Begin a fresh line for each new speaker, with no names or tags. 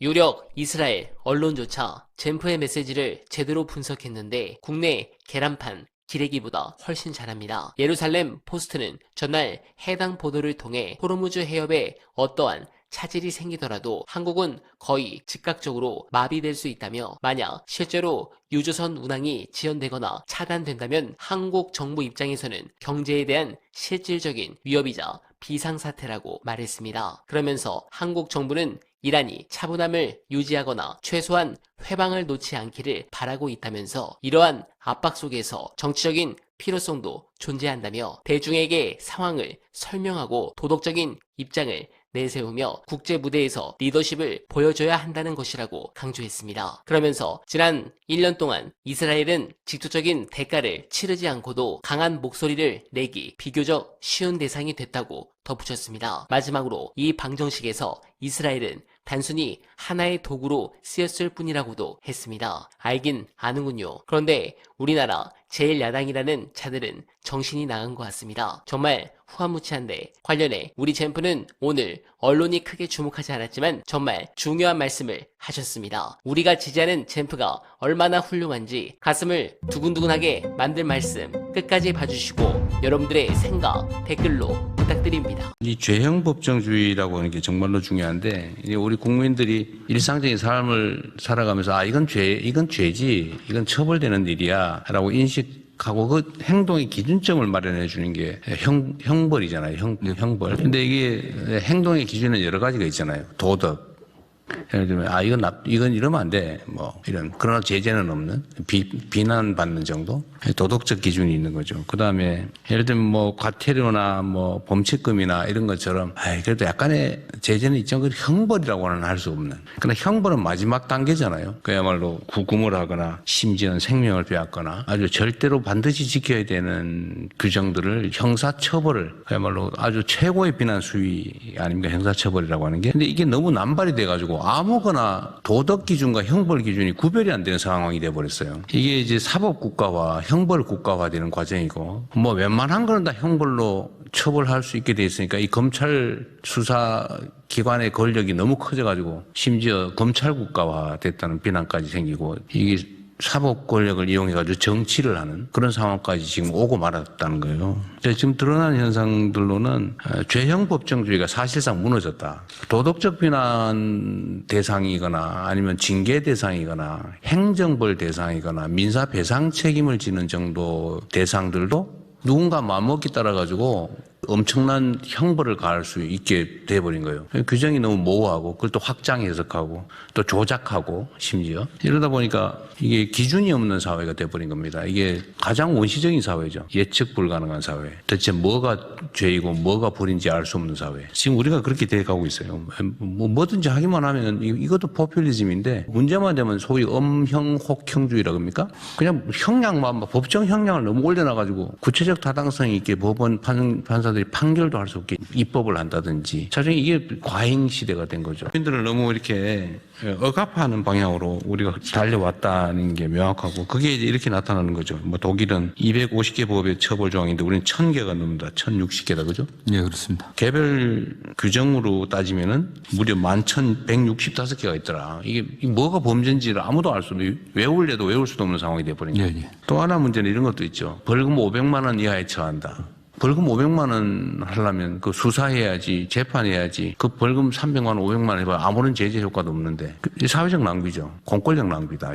유력 이스라엘 언론조차 젠프의 메시지를 제대로 분석했는데 국내 계란판 기레기보다 훨씬 잘합니다. 예루살렘 포스트는 전날 해당 보도를 통해 호르무즈 해협에 어떠한 차질이 생기더라도 한국은 거의 즉각적으로 마비될 수 있다며, 만약 실제로 유조선 운항이 지연되거나 차단된다면 한국 정부 입장에서는 경제에 대한 실질적인 위협이자 비상사태라고 말했습니다. 그러면서 한국 정부는 이란이 차분함을 유지하거나 최소한 회방을 놓지 않기를 바라고 있다면서, 이러한 압박 속에서 정치적인 필요성도 존재한다며 대중에게 상황을 설명하고 도덕적인 입장을 내세우며 국제 무대에서 리더십을 보여줘야 한다는 것이라고 강조했습니다. 그러면서 지난 1년 동안 이스라엘은 직접적인 대가를 치르지 않고도 강한 목소리를 내기 비교적 쉬운 대상이 됐다고 덧붙였습니다. 마지막으로 이 방정식에서 이스라엘은 단순히 하나의 도구로 쓰였을 뿐이라고도 했습니다. 알긴 아는군요. 그런데 우리나라 제1야당이라는 자들은 정신이 나간 것 같습니다. 정말 후한무치한데, 관련해 우리 젠프는 오늘 언론이 크게 주목하지 않았지만 정말 중요한 말씀을 하셨습니다. 우리가 지지하는 젠프가 얼마나 훌륭한지 가슴을 두근두근하게 만들 말씀 끝까지 봐주시고 여러분들의 생각 댓글로 부탁드립니다.
이 죄형 법정주의라고 하는 게 정말로 중요한데, 우리 국민들이 일상적인 삶을 살아가면서 이건 죄지, 이건 처벌되는 일이야 라고 인식하고 그 행동의 기준점을 마련해 주는 게 형벌이잖아요. 형벌. 근데 이게 행동의 기준은 여러 가지가 있잖아요. 도덕. 예를 들면 이건 이러면 안 돼. 이런. 그러나 제재는 없는, 비난받는 정도? 도덕적 기준이 있는 거죠. 그다음에 예를 들면 과태료나 범칙금이나 이런 것처럼 그래도 약간의 제재는 있지만 그 형벌이라고는 할 수 없는. 그러나 형벌은 마지막 단계잖아요. 그야말로 구금을 하거나 심지어는 생명을 빼앗거나 아주 절대로 반드시 지켜야 되는 규정들을 형사처벌을, 그야말로 아주 최고의 비난 수위 아닙니까? 형사처벌이라고 하는 게. 근데 이게 너무 남발이 돼가지고 아무거나 도덕 기준과 형벌 기준이 구별이 안 되는 상황이 돼버렸어요. 이게 이제 사법국가와 형벌 국가화되는 과정이고, 웬만한 거는 다 형벌로 처벌할 수 있게 돼 있으니까 이 검찰 수사 기관의 권력이 너무 커져가지고 심지어 검찰 국가화 됐다는 비난까지 생기고, 이게 사법 권력을 이용해가지고 정치를 하는 그런 상황까지 지금 오고 말았다는 거예요. 지금 드러나는 현상들로는 죄형 법정주의가 사실상 무너졌다. 도덕적 비난 대상이거나 아니면 징계 대상이거나 행정벌 대상이거나 민사 배상 책임을 지는 정도 대상들도 누군가 마음먹기 따라가지고 엄청난 형벌을 가할 수 있게 돼버린 거예요. 규정이 너무 모호하고 그걸 또 확장 해석하고 또 조작하고 심지어 이러다 보니까 이게 기준이 없는 사회가 돼버린 겁니다. 이게 가장 원시적인 사회죠. 예측 불가능한 사회. 대체 뭐가 죄이고 뭐가 벌인지 알 수 없는 사회. 지금 우리가 그렇게 돼가고 있어요. 뭐든지 하기만 하면 이것도 포퓰리즘인데, 문제만 되면 소위 엄형 혹형주의라고 합니까? 그냥 형량만, 법정 형량을 너무 올려놔가지고 구체적 타당성이 있게 법원 판사들이 판결도 할 수 없게 입법을 한다든지, 사실 이게 과잉 시대가 된 거죠. 국민들을 너무 이렇게 억압하는 방향으로 우리가 달려왔다는 게 명확하고, 그게 이제 이렇게 나타나는 거죠. 독일은 250개 법의 처벌 조항인데 우리는 1000개가 넘는다. 1060개다. 그죠?
네, 그렇습니다.
개별 규정으로 따지면은 무려 11,165개가 있더라. 이게 뭐가 범죄인지를 아무도 알 수 없는, 외우려도 외울 수도 없는 상황이 돼버린 거예요.
네, 네.
또 하나 문제는 이런 것도 있죠. 벌금 500만 원 이하에 처한다. 벌금 500만 원 하려면 그 수사해야지, 재판해야지. 그 벌금 300만 원, 500만 원 해봐 아무런 제재 효과도 없는데, 사회적 낭비죠. 공권력 낭비다.